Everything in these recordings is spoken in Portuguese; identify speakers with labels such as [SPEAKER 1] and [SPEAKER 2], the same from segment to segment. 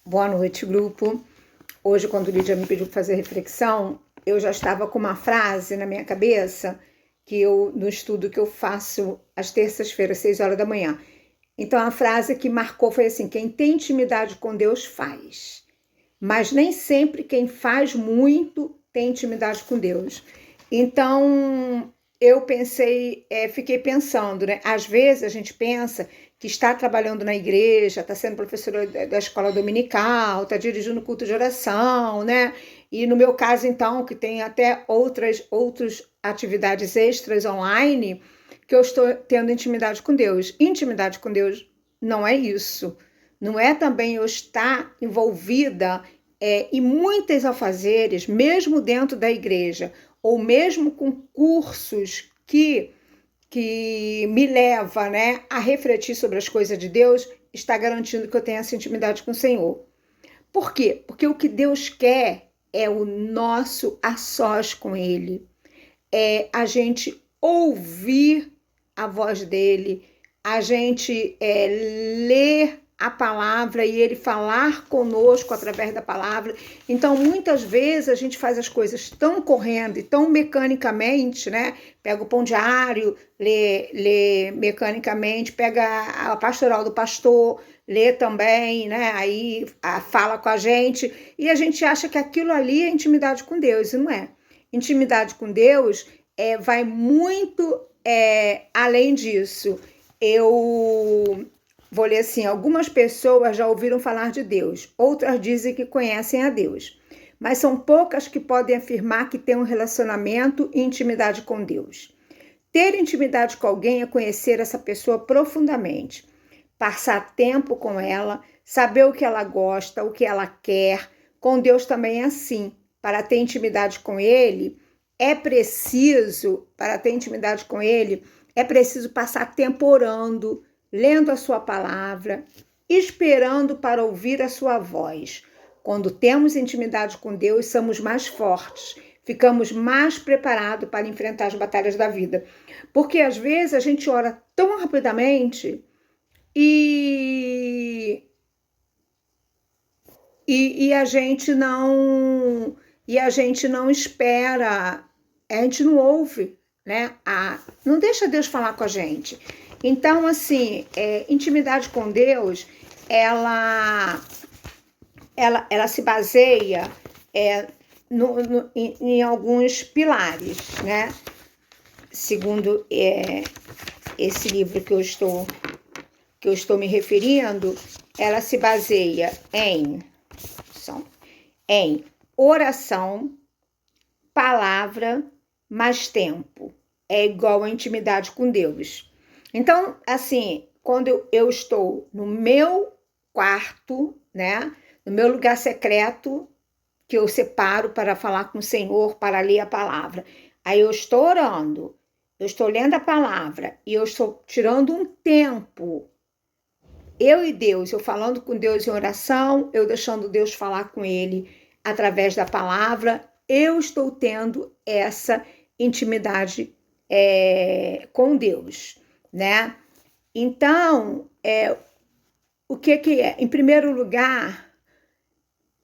[SPEAKER 1] Boa noite, grupo. Hoje, quando o Lídia me pediu para fazer reflexão, eu já estava com uma frase na minha cabeça no estudo que eu faço às terças-feiras, 6 horas da manhã. Então, a frase que marcou foi assim: quem tem intimidade com Deus faz. Mas nem sempre quem faz muito tem intimidade com Deus. Então, eu fiquei pensando, né? Às vezes a gente pensa que está trabalhando na igreja, está sendo professora da escola dominical, está dirigindo culto de oração, né? E no meu caso, então, que tem até outras atividades extras online, que eu estou tendo intimidade com Deus. Intimidade com Deus não é isso. Não é também eu estar envolvida em muitos afazeres, mesmo dentro da igreja, ou mesmo com cursos que me leva, né, a refletir sobre as coisas de Deus, está garantindo que eu tenha essa intimidade com o Senhor. Por quê? Porque o que Deus quer é o nosso a sós com Ele. É a gente ouvir a voz dEle, a gente ler a palavra e ele falar conosco através da palavra. Então, muitas vezes a gente faz as coisas tão correndo e tão mecanicamente, né? Pega o pão diário, lê mecanicamente, pega a pastoral do pastor, lê também, né? Aí fala com a gente e a gente acha que aquilo ali é intimidade com Deus, e não é. Intimidade com Deus vai muito além disso. Eu vou ler assim: algumas pessoas já ouviram falar de Deus, outras dizem que conhecem a Deus, mas são poucas que podem afirmar que têm um relacionamento e intimidade com Deus. Ter intimidade com alguém é conhecer essa pessoa profundamente, passar tempo com ela, saber o que ela gosta, o que ela quer. Com Deus também é assim. Para ter intimidade com Ele, é preciso passar tempo orando, lendo a sua palavra, esperando para ouvir a sua voz. Quando temos intimidade com Deus, somos mais fortes, ficamos mais preparados para enfrentar as batalhas da vida. Porque às vezes a gente ora tão rapidamente e a gente não espera, a gente não ouve, né? Não deixa Deus falar com a gente. Então, assim, intimidade com Deus, ela se baseia em alguns pilares, né? Segundo esse livro que eu estou me referindo, ela se baseia em oração, palavra, mais tempo. É igual a intimidade com Deus. Então, assim, quando eu estou no meu quarto, né, no meu lugar secreto, que eu separo para falar com o Senhor, para ler a palavra, aí eu estou orando, eu estou lendo a palavra e eu estou tirando um tempo, eu e Deus, eu falando com Deus em oração, eu deixando Deus falar com ele através da palavra, eu estou tendo essa intimidade com Deus, né? Então, o que é? Em primeiro lugar,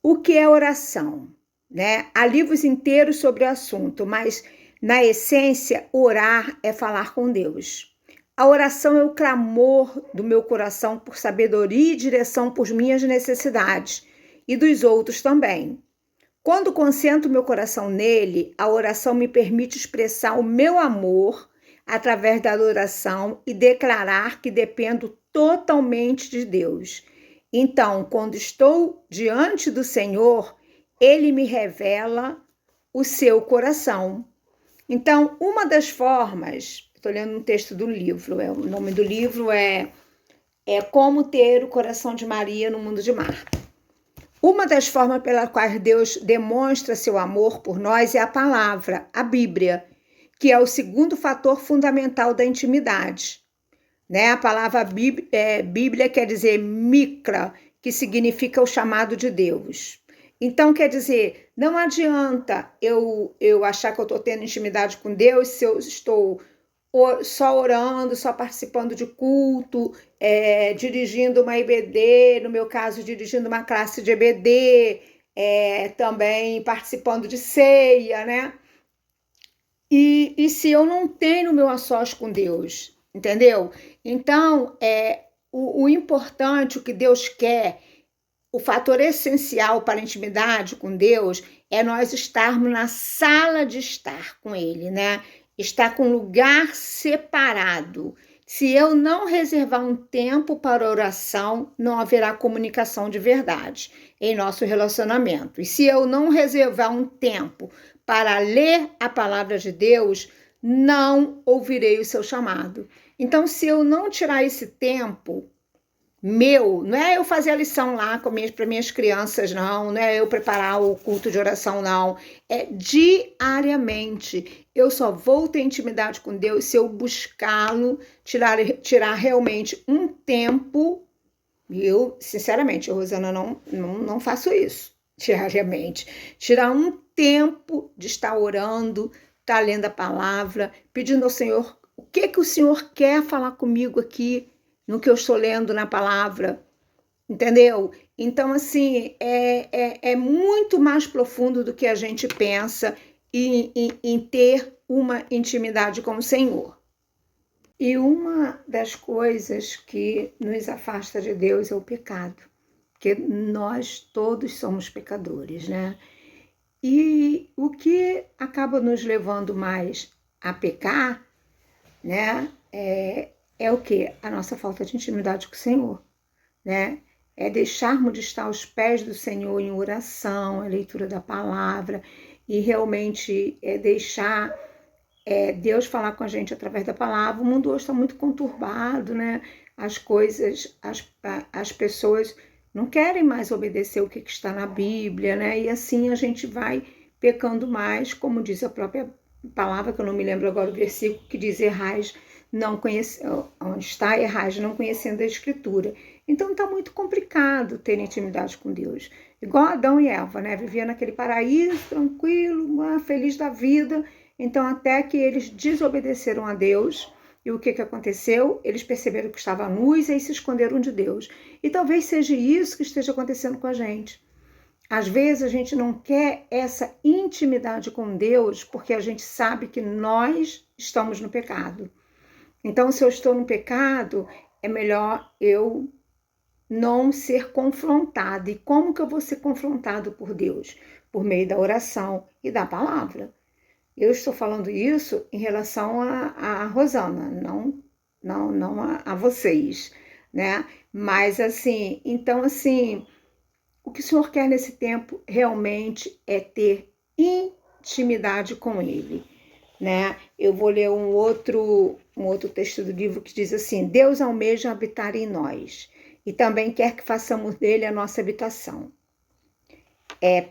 [SPEAKER 1] o que é oração, né? Há livros inteiros sobre o assunto, mas na essência, orar é falar com Deus. A oração é o clamor do meu coração por sabedoria e direção por minhas necessidades e dos outros também. Quando concentro meu coração nele, a oração me permite expressar o meu amor através da adoração e declarar que dependo totalmente de Deus. Então, quando estou diante do Senhor, Ele me revela o seu coração. Então, uma das formas, estou lendo um texto do livro, o nome do livro é Como Ter o Coração de Maria no Mundo de Marta. Uma das formas pela qual Deus demonstra seu amor por nós é a palavra, a Bíblia, que é o segundo fator fundamental da intimidade. Né? A palavra Bíblia quer dizer mikra, que significa o chamado de Deus. Então, quer dizer, não adianta eu achar que eu estou tendo intimidade com Deus se eu estou só orando, só participando de culto, dirigindo uma IBD, no meu caso, dirigindo uma classe de EBD, também participando de ceia, né? E se eu não tenho meu a sós com Deus, entendeu? Então, o importante, o que Deus quer, o fator essencial para a intimidade com Deus é nós estarmos na sala de estar com Ele, né? Estar com lugar separado. Se eu não reservar um tempo para oração, não haverá comunicação de verdade em nosso relacionamento. E se eu não reservar um tempo para ler a palavra de Deus, não ouvirei o seu chamado. Então, se eu não tirar esse tempo não é eu fazer a lição lá para minhas crianças, não é eu preparar o culto de oração, não. É diariamente. Eu só vou ter intimidade com Deus se eu buscá-lo, tirar realmente um tempo. E eu, sinceramente, Rosana, não faço isso diariamente. Tirar um tempo de estar orando, estar lendo a palavra, pedindo ao Senhor o que o Senhor quer falar comigo aqui, no que eu estou lendo na palavra, entendeu? Então, assim, é muito mais profundo do que a gente pensa em ter uma intimidade com o Senhor. E uma das coisas que nos afasta de Deus é o pecado, porque nós todos somos pecadores, né? E o que acaba nos levando mais a pecar, né, é o quê? A nossa falta de intimidade com o Senhor, né? É deixarmos de estar aos pés do Senhor em oração, a leitura da palavra, e realmente deixar Deus falar com a gente através da palavra. O mundo hoje está muito conturbado, né? As coisas, as pessoas não querem mais obedecer o que está na Bíblia, né? E assim a gente vai pecando mais, como diz a própria palavra, que eu não me lembro agora o versículo, que diz errais, onde está errais, não conhecendo a Escritura. Então está muito complicado ter intimidade com Deus. Igual Adão e Eva, né? Vivia naquele paraíso tranquilo, feliz da vida. Então, até que eles desobedeceram a Deus, e o que aconteceu? Eles perceberam que estavam nus e se esconderam de Deus. E talvez seja isso que esteja acontecendo com a gente. Às vezes a gente não quer essa intimidade com Deus porque a gente sabe que nós estamos no pecado. Então, se eu estou no pecado, é melhor eu não ser confrontado. E como que eu vou ser confrontado por Deus? Por meio da oração e da palavra. Eu estou falando isso em relação a Rosana, não a vocês, né? Mas assim, então assim, o que o Senhor quer nesse tempo realmente é ter intimidade com Ele, né? Eu vou ler um outro texto do livro que diz assim: Deus almeja habitar em nós e também quer que façamos dele a nossa habitação.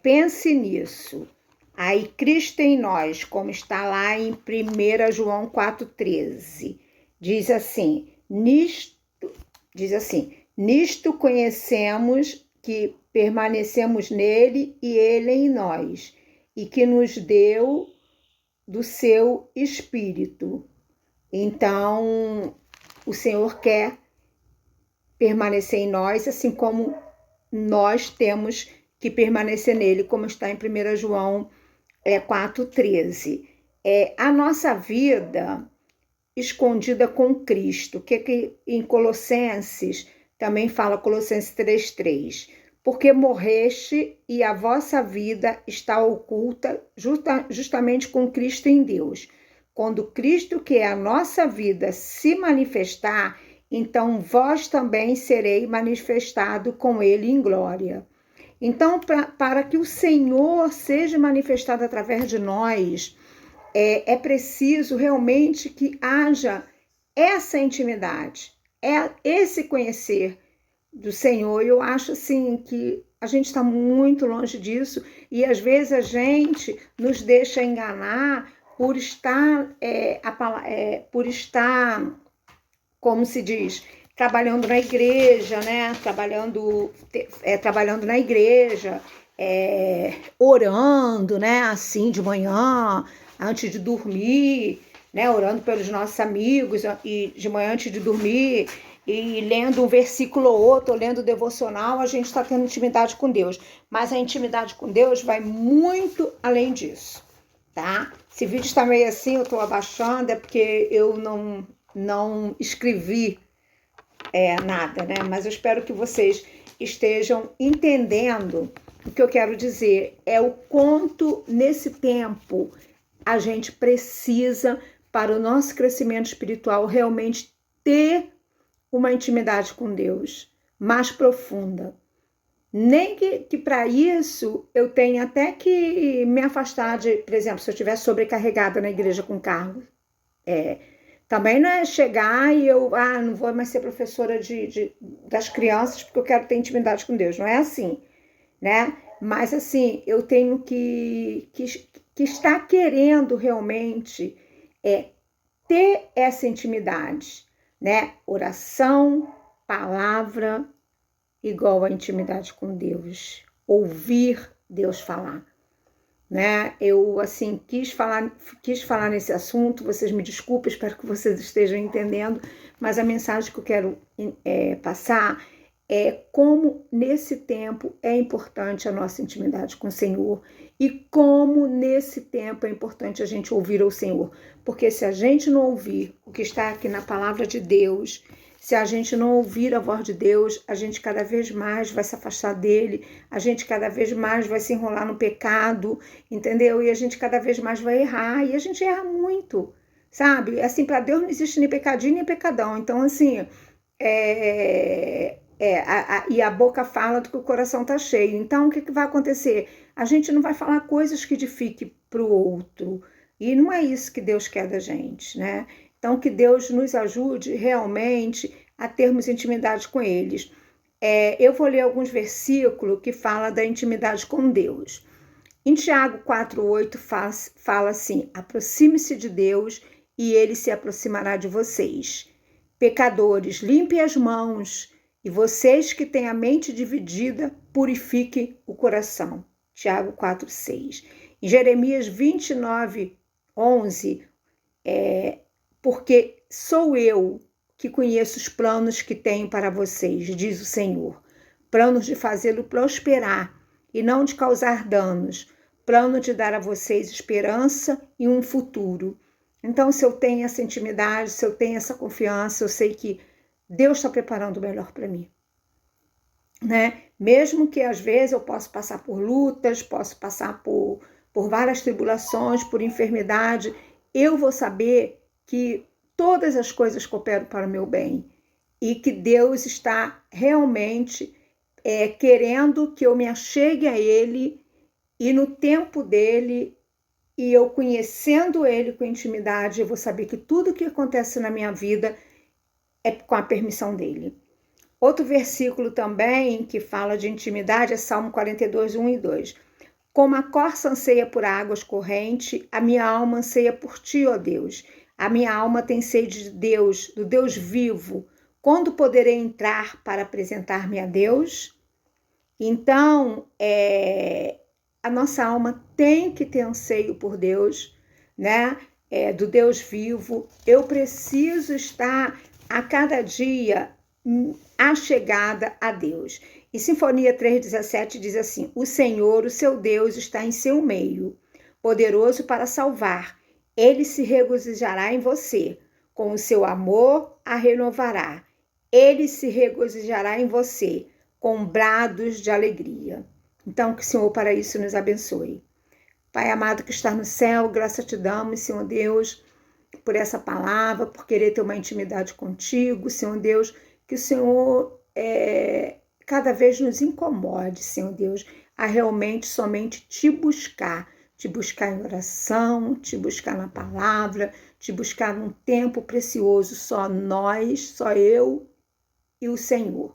[SPEAKER 1] Pense nisso. Aí Cristo em nós, como está lá em 1 João 4,13, diz assim, nisto conhecemos que permanecemos nele e ele em nós, e que nos deu do seu Espírito. Então, o Senhor quer permanecer em nós, assim como nós temos que permanecer nele, como está em 1 João 4,13. A nossa vida escondida com Cristo, que em Colossenses também fala, Colossenses 3,3, porque morreste e a vossa vida está oculta justamente com Cristo em Deus. Quando Cristo, que é a nossa vida, se manifestar, então vós também sereis manifestado com ele em glória. Então, para que o Senhor seja manifestado através de nós, é preciso realmente que haja essa intimidade, esse conhecer do Senhor. Eu acho assim que a gente está muito longe disso e às vezes a gente nos deixa enganar por estar, como se diz, trabalhando na igreja, né? Trabalhando na igreja, orando, né? Assim, de manhã, antes de dormir, né? Orando pelos nossos amigos e de manhã antes de dormir e lendo um versículo ou outro, ou lendo o devocional, a gente está tendo intimidade com Deus. Mas a intimidade com Deus vai muito além disso, tá? Esse vídeo está meio assim, eu estou abaixando, é porque eu não escrevi nada, né? Mas eu espero que vocês estejam entendendo o que eu quero dizer. É o quanto nesse tempo a gente precisa, para o nosso crescimento espiritual, realmente ter uma intimidade com Deus mais profunda. Nem que para isso eu tenha até que me afastar de, por exemplo, se eu estiver sobrecarregada na igreja com cargo. Também não é chegar e eu não vou mais ser professora das crianças porque eu quero ter intimidade com Deus. Não é assim, né? Mas assim, eu tenho que estar querendo realmente ter essa intimidade, né? Oração, palavra, igual a intimidade com Deus. Ouvir Deus falar, né? Eu, assim, quis falar nesse assunto, vocês me desculpem, espero que vocês estejam entendendo, mas a mensagem que eu quero passar é como nesse tempo é importante a nossa intimidade com o Senhor e como nesse tempo é importante a gente ouvir o Senhor, porque se a gente não ouvir o que está aqui na palavra de Deus, se a gente não ouvir a voz de Deus, a gente cada vez mais vai se afastar dele, a gente cada vez mais vai se enrolar no pecado, entendeu? E a gente cada vez mais vai errar, e a gente erra muito, sabe? Assim, para Deus não existe nem pecadinho nem pecadão, então assim, e a boca fala do que o coração está cheio. Então, o que vai acontecer? A gente não vai falar coisas que edifiquem para o outro. E não é isso que Deus quer da gente, né? Então, que Deus nos ajude realmente a termos intimidade com eles. Eu vou ler alguns versículos que falam da intimidade com Deus. Em Tiago 4,8 fala assim: aproxime-se de Deus e ele se aproximará de vocês. Pecadores, limpem as mãos, e vocês que têm a mente dividida, purifiquem o coração. Tiago 4,6. Em Jeremias 29,11, porque sou eu que conheço os planos que tenho para vocês, diz o Senhor. Planos de fazê-lo prosperar e não de causar danos. Plano de dar a vocês esperança e um futuro. Então, se eu tenho essa intimidade, se eu tenho essa confiança, eu sei que Deus está preparando o melhor para mim, né? Mesmo que às vezes eu possa passar por lutas, posso passar por várias tribulações, por enfermidade, eu vou saber que todas as coisas cooperam para o meu bem e que Deus está realmente querendo que eu me achegue a Ele e no tempo dele, e eu conhecendo Ele com intimidade, eu vou saber que tudo que acontece na minha vida é com a permissão dele. Outro versículo também que fala de intimidade é Salmo 42, 1 e 2. Como a corça anseia por águas correntes, a minha alma anseia por ti, ó Deus. A minha alma tem sede de Deus, do Deus vivo. Quando poderei entrar para apresentar-me a Deus? Então, a nossa alma tem que ter anseio por Deus, né? Do Deus vivo. Eu preciso estar a cada dia achegada a Deus. E Sinfonia 3,17 diz assim: o Senhor, o seu Deus, está em seu meio, poderoso para salvar. Ele se regozijará em você, com o seu amor a renovará. Ele se regozijará em você, com brados de alegria. Então, que o Senhor para isso nos abençoe. Pai amado que está no céu, graça te damos, Senhor Deus, por essa palavra, por querer ter uma intimidade contigo, Senhor Deus, que o Senhor cada vez nos incomode, Senhor Deus, a realmente somente te buscar em oração, te buscar na palavra, te buscar num tempo precioso, só nós, só eu e o Senhor.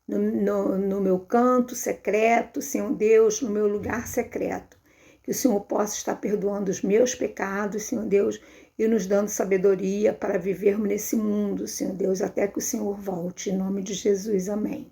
[SPEAKER 1] No meu canto secreto, Senhor Deus, no meu lugar secreto. Que o Senhor possa estar perdoando os meus pecados, Senhor Deus, e nos dando sabedoria para vivermos nesse mundo, Senhor Deus, até que o Senhor volte. Em nome de Jesus, amém.